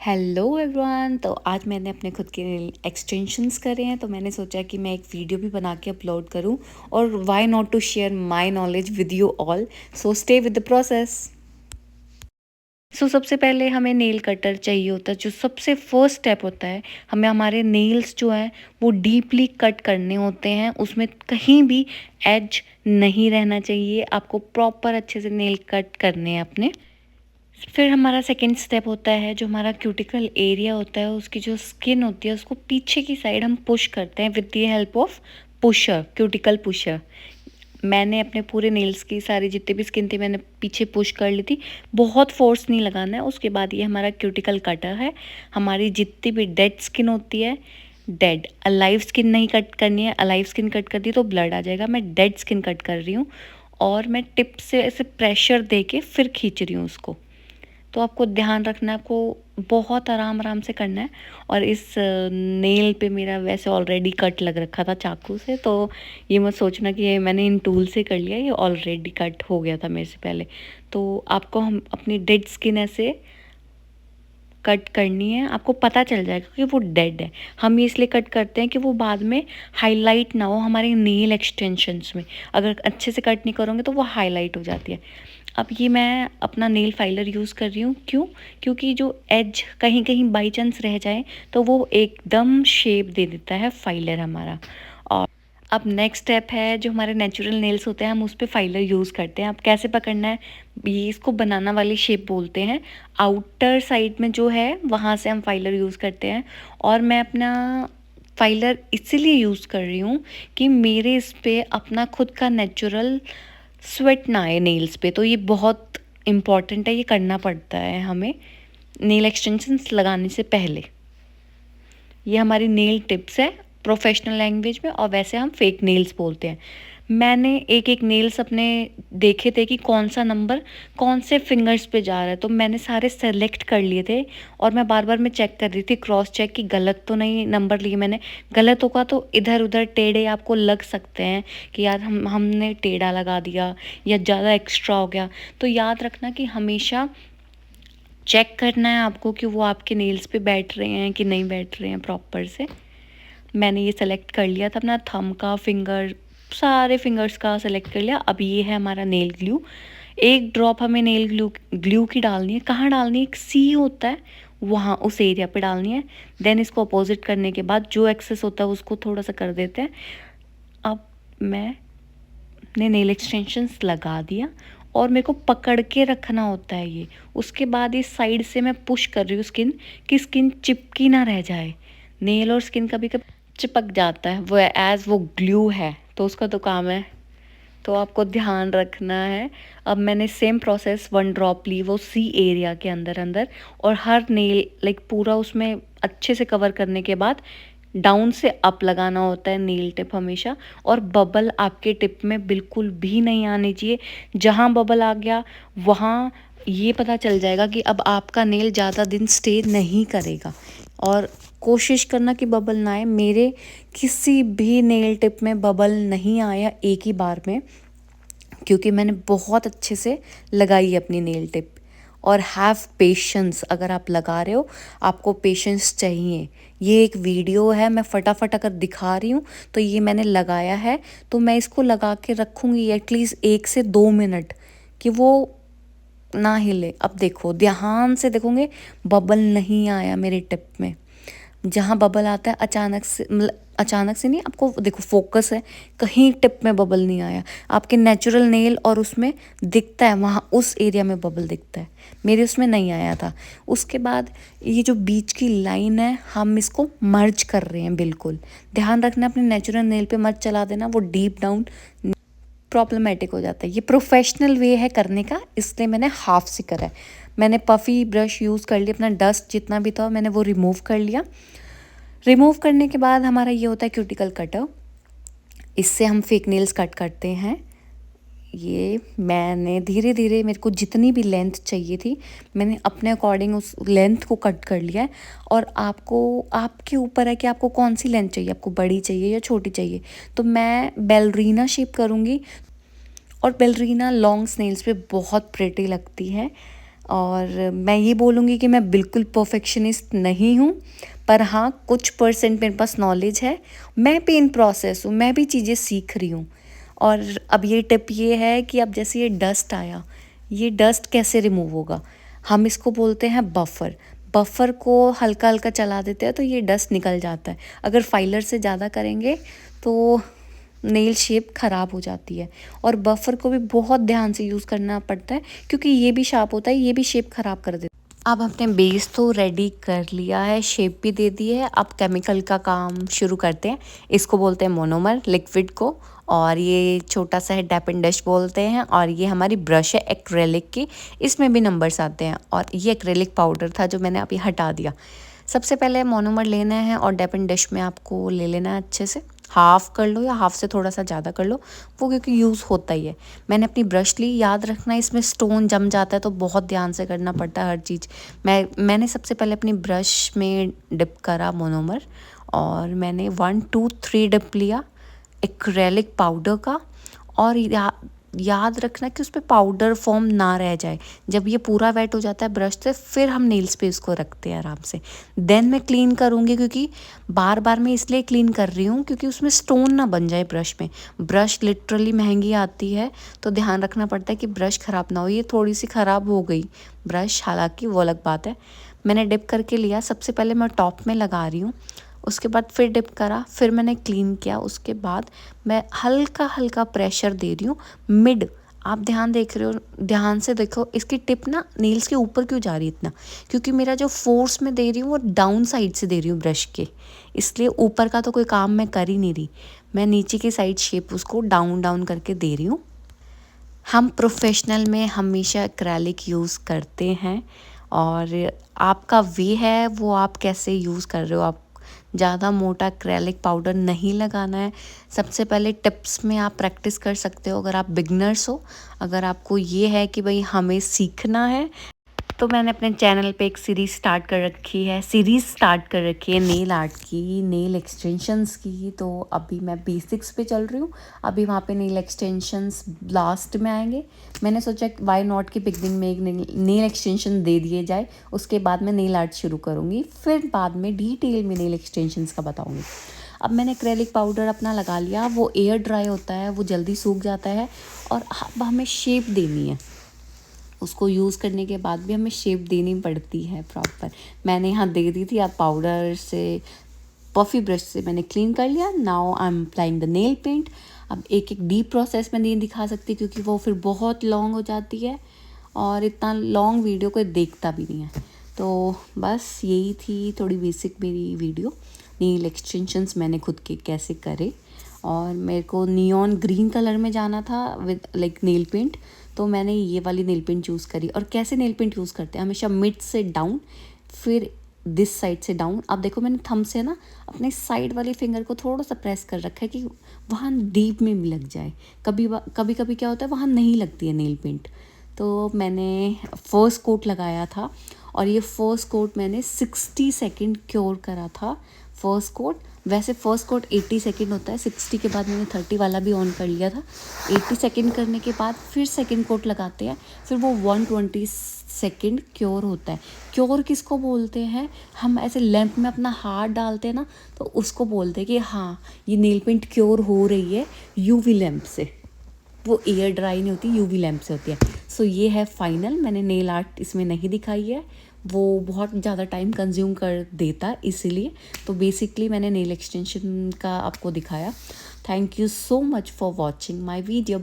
Hello everyone. तो आज मैंने अपने खुद के एक्सटेंशंस करे हैं, तो मैंने सोचा कि मैं एक वीडियो भी बना के अपलोड करूं और why not to share my knowledge with you all. So stay with the process. सबसे पहले हमें नेल कटर चाहिए होता है। जो सबसे फर्स्ट स्टेप होता है, हमें हमारे नेल्स जो हैं वो डीपली कट करने होते हैं। उसमें कहीं भी एज नहीं रहना चाहिए। आपको प्रॉपर अच्छे से नेल कट करने हैं अपने। फिर हमारा सेकेंड स्टेप होता है, जो हमारा क्यूटिकल एरिया होता है उसकी जो स्किन होती है उसको पीछे की साइड हम पुश करते हैं with the help of pusher, cuticle pusher. मैंने अपने पूरे नेल्स की सारी जितनी भी स्किन थी मैंने पीछे पुश कर ली थी। बहुत फोर्स नहीं लगाना है। उसके बाद ये हमारा क्यूटिकल कटर है। हमारी जितनी भी डेड स्किन होती है, डेड अलाइव स्किन नहीं कट करनी है। अलाइव स्किन कट कर दी तो ब्लड आ जाएगा। मैं डेड स्किन कट कर रही हूँ और मैं टिप से ऐसे प्रेशर दे के फिर खींच रही हूँ उसको। तो आपको ध्यान रखना है, आपको बहुत आराम आराम से करना है। और इस नेल पे मेरा वैसे ऑलरेडी कट लग रखा था चाकू से, तो ये मत सोचना कि ये मैंने इन टूल से कर लिया, ये ऑलरेडी कट हो गया था मेरे से पहले। तो आपको हम अपनी डेड स्किन ऐसे कट करनी है। आपको पता चल जाएगा कि वो डेड है। हम ये इसलिए कट करते हैं कि वो बाद में हाईलाइट ना हो हमारे नेल एक्सटेंशंस में। अगर अच्छे से कट नहीं करोगे तो वो हाईलाइट हो जाती है। अब ये मैं अपना नेल फाइलर यूज़ कर रही हूँ। क्यों? क्योंकि जो एज कहीं कहीं बाई चांस रह जाए तो वो एकदम शेप दे देता है फाइलर हमारा। और अब नेक्स्ट स्टेप है, जो हमारे नेचुरल नेल्स होते हैं हम उस पर फाइलर यूज़ करते हैं। अब कैसे पकड़ना है, ये इसको बनाना वाली शेप बोलते हैं। आउटर साइड में जो है वहाँ से हम फाइलर यूज़ करते हैं। और मैं अपना फाइलर इसीलिए यूज़ कर रही हूँ कि मेरे इस पे अपना खुद का नेचुरल स्वेट ना आए नेल्स पे। तो ये बहुत इम्पॉर्टेंट है, ये करना पड़ता है हमें नेल एक्सटेंशंस लगाने से पहले। ये हमारी नेल टिप्स है प्रोफेशनल लैंग्वेज में, और वैसे हम फेक नेल्स बोलते हैं। मैंने एक एक नेल्स अपने देखे थे कि कौन सा नंबर कौन से फिंगर्स पे जा रहा है, तो मैंने सारे सेलेक्ट कर लिए थे। और मैं बार बार मैं चेक कर रही थी, क्रॉस चेक, कि गलत तो नहीं नंबर लिए मैंने। गलत होगा तो इधर उधर टेढ़े आपको लग सकते हैं कि यार हमने टेढ़ा लगा दिया या ज़्यादा एक्स्ट्रा हो गया। तो याद रखना कि हमेशा चेक करना है आपको कि वो आपके नेल्स पे बैठ रहे हैं कि नहीं बैठ रहे हैं प्रॉपर से। मैंने ये सेलेक्ट कर लिया था, अपना थंब का, फिंगर, सारे फिंगर्स का सेलेक्ट कर लिया। अब ये है हमारा नेल ग्लू। एक ड्रॉप हमें नेल ग्लू की डालनी है। कहाँ डालनी है? एक सी होता है वहाँ, उस एरिया पे डालनी है। देन इसको अपोजिट करने के बाद जो एक्सेस होता है उसको थोड़ा सा कर देते हैं। अब मैंने नेल एक्सटेंशंस लगा दिया और मेरे को पकड़ के रखना होता है ये। उसके बाद इस साइड से मैं पुश कर रही हूँ स्किन, कि स्किन चिपकी ना रह जाए। नेल और स्किन कभी कभी चिपक जाता है, वो एज वो ग्लू है तो उसका तो काम है, तो आपको ध्यान रखना है। अब मैंने सेम प्रोसेस 1 ड्रॉप ली वो सी एरिया के अंदर अंदर, और हर नेल लाइक पूरा उसमें अच्छे से कवर करने के बाद डाउन से अप लगाना होता है नेल टिप हमेशा। और बबल आपके टिप में बिल्कुल भी नहीं आने चाहिए। जहाँ बबल आ गया वहाँ ये पता चल जाएगा कि अब आपका नेल ज़्यादा दिन स्टे नहीं करेगा। और कोशिश करना कि बबल ना आए। मेरे किसी भी नेल टिप में बबल नहीं आया एक ही बार में, क्योंकि मैंने बहुत अच्छे से लगाई अपनी नेल टिप। और हैव पेशेंस, अगर आप लगा रहे हो आपको पेशेंस चाहिए। ये एक वीडियो है, मैं फटाफट अगर दिखा रही हूँ तो ये मैंने लगाया है, तो मैं इसको लगा के रखूँगी एटलीस्ट 1 से 2 मिनट कि वो ना हिले। अब देखो, ध्यान से देखोगे बबल नहीं आया मेरे टिप में। जहाँ बबल आता है अचानक से, मतलब अचानक से नहीं, आपको देखो फोकस है, कहीं टिप में बबल नहीं आया। आपके नेचुरल नेल और उसमें दिखता है, वहाँ उस एरिया में बबल दिखता है। मेरे उसमें नहीं आया था। उसके बाद ये जो बीच की लाइन है हम इसको मर्ज कर रहे हैं। बिल्कुल ध्यान रखना, अपने नेचुरल नेल पे मत चला देना, वो डीप डाउन प्रॉब्लमेटिक हो जाता है। ये प्रोफेशनल वे है करने का, इसलिए मैंने हाफ से करा है। मैंने पफ़ी ब्रश यूज़ कर लिया, अपना डस्ट जितना भी था मैंने वो रिमूव कर लिया। रिमूव करने के बाद हमारा ये होता है क्यूटिकल कटर। इससे हम फेक नेल्स कट करते हैं। ये मैंने धीरे धीरे, मेरे को जितनी भी लेंथ चाहिए थी मैंने अपने अकॉर्डिंग उस लेंथ को कट कर लिया है। और आपको, आपके ऊपर है कि आपको कौन सी लेंथ चाहिए, आपको बड़ी चाहिए या छोटी चाहिए। तो मैं बैलरीना शेप करूँगी, और बैलरीना लॉन्ग स्नेल्स पे बहुत प्रेटी लगती है। और मैं ये बोलूँगी कि मैं बिल्कुल परफेक्शनिस्ट नहीं हूँ, पर हाँ कुछ परसेंट मेरे पास नॉलेज है। मैं भी इन प्रोसेस हूँ, मैं भी चीज़ें सीख रही हूँ। और अब ये टिप ये है कि अब जैसे ये डस्ट आया, ये डस्ट कैसे रिमूव होगा? हम इसको बोलते हैं बफर। बफर को हल्का हल्का चला देते हैं तो ये डस्ट निकल जाता है। अगर फाइलर से ज़्यादा करेंगे तो नेल शेप ख़राब हो जाती है। और बफर को भी बहुत ध्यान से यूज़ करना पड़ता है, क्योंकि ये भी शार्प होता है, ये भी शेप ख़राब कर देता है। अब हमने बेस तो रेडी कर लिया है, शेप भी दे दी है। अब केमिकल का काम शुरू करते हैं। इसको बोलते हैं मोनोमर लिक्विड को, और ये छोटा सा है डैप एंड डस्ट बोलते हैं। और ये हमारी ब्रश है एक्रेलिक की, इसमें भी नंबर्स आते हैं। और ये एक्रेलिक पाउडर था जो मैंने अभी हटा दिया। सबसे पहले मोनोमर लेना है और डैप एंड डस्ट में आपको ले लेना है अच्छे से। हाफ़ कर लो या हाफ़ से थोड़ा सा ज़्यादा कर लो, वो क्योंकि यूज़ होता ही है। मैंने अपनी ब्रश ली, याद रखना इसमें स्टोन जम जाता है तो बहुत ध्यान से करना पड़ता है हर चीज़। मैंने सबसे पहले अपनी ब्रश में डिप करा मोनोमर, और मैंने 1 2 3 डिप लिया एक्रेलिक पाउडर का। और याद रखना कि उस पर पाउडर फॉर्म ना रह जाए। जब ये पूरा वेट हो जाता है ब्रश से, फिर हम नेल्स पे इसको रखते हैं आराम से। देन मैं क्लीन करूँगी, क्योंकि बार बार मैं इसलिए क्लीन कर रही हूँ क्योंकि उसमें स्टोन ना बन जाए ब्रश में। ब्रश लिटरली महंगी आती है, तो ध्यान रखना पड़ता है कि ब्रश ख़राब ना हो। ये थोड़ी सी ख़राब हो गई ब्रश, हालांकि वो अलग बात है। मैंने डिप करके लिया, सबसे पहले मैं टॉप में लगा रही हूँ, उसके बाद फिर डिप करा, फिर मैंने क्लीन किया। उसके बाद मैं हल्का हल्का प्रेशर दे रही हूँ मिड। आप ध्यान देख रहे हो, ध्यान से देखो इसकी टिप ना नेल्स के ऊपर क्यों जा रही है इतना, क्योंकि मेरा जो फोर्स मैं दे रही हूँ वो डाउन साइड से दे रही हूँ ब्रश के, इसलिए ऊपर का तो कोई काम मैं कर ही नहीं रही। मैं नीचे की साइड शेप उसको डाउन डाउन करके दे रही हूँ। हम प्रोफेशनल में हमेशा एक्रेलिक यूज़ करते हैं, और आपका वे है वो आप कैसे यूज़ कर रहे हो। आप ज़्यादा मोटा एक्रेलिक पाउडर नहीं लगाना है। सबसे पहले टिप्स में आप प्रैक्टिस कर सकते हो अगर आप बिगनर्स हो। अगर आपको ये है कि भाई हमें सीखना है, तो मैंने अपने चैनल पे एक सीरीज़ स्टार्ट कर रखी है नेल आर्ट की, नेल एक्सटेंशंस की। तो अभी मैं बेसिक्स पे चल रही हूँ। अभी वहाँ पे नेल एक्सटेंशंस लास्ट में आएंगे। मैंने सोचा वाई नॉट की बिगनिंग में एक नेल एक्सटेंशन दे दिए जाए, उसके बाद मैं नेल आर्ट शुरू करूँगी, फिर बाद में डिटेल में नेल एक्सटेंशंस का बताऊँगी। अब मैंने एक्रेलिक पाउडर अपना लगा लिया, वो एयर ड्राई होता है, वो जल्दी सूख जाता है। और अब हमें शेप देनी है, उसको यूज़ करने के बाद भी हमें शेप देनी पड़ती है प्रॉपर। मैंने यहाँ दे दी थी। अब पाउडर से, पफ़ी ब्रश से मैंने क्लीन कर लिया। Now I am applying the nail paint. अब एक एक डीप प्रोसेस में नहीं दिखा सकती क्योंकि वो फिर बहुत लॉन्ग हो जाती है, और इतना लॉन्ग वीडियो कोई देखता भी नहीं है। तो बस यही थी थोड़ी बेसिक मेरी वीडियो, नेल एक्सटेंशंस मैंने खुद के कैसे करे। और मेरे को नियॉन ग्रीन कलर में जाना था विद लाइक नेल पेंट, तो मैंने ये वाली नेल पेंट चूज़ करी। और कैसे नेल पेंट यूज़ करते हैं, हमेशा मिड से डाउन, फिर दिस साइड से डाउन। अब देखो मैंने थंब से ना अपने साइड वाली फिंगर को थोड़ा सा प्रेस कर रखा है कि वहाँ डीप में भी लग जाए। कभी कभी क्या होता है वहाँ नहीं लगती है नेल पेंट। तो मैंने फर्स्ट कोट लगाया था, और ये फर्स्ट कोट मैंने 60 सेकेंड क्योर करा था। फर्स्ट कोट, वैसे फ़र्स्ट कोट 80 सेकंड होता है, 60 के बाद मैंने 30 वाला भी ऑन कर लिया था। 80 सेकंड करने के बाद फिर सेकंड कोट लगाते हैं, फिर वो 120 सेकंड क्योर होता है। क्योर किसको बोलते हैं, हम ऐसे लैंप में अपना हाथ डालते हैं ना, तो उसको बोलते हैं कि हाँ ये नेल पेंट क्योर हो रही है यूवी लैंप से। वो एयर ड्राई नहीं होती, यूवी लैंप से होती है। सो ये है फाइनल। मैंने नेल आर्ट इसमें नहीं दिखाई है, वो बहुत ज़्यादा टाइम कंज्यूम कर देता इसीलिए। तो बेसिकली मैंने नेल एक्सटेंशन का आपको दिखाया। Thank you so much for watching my video.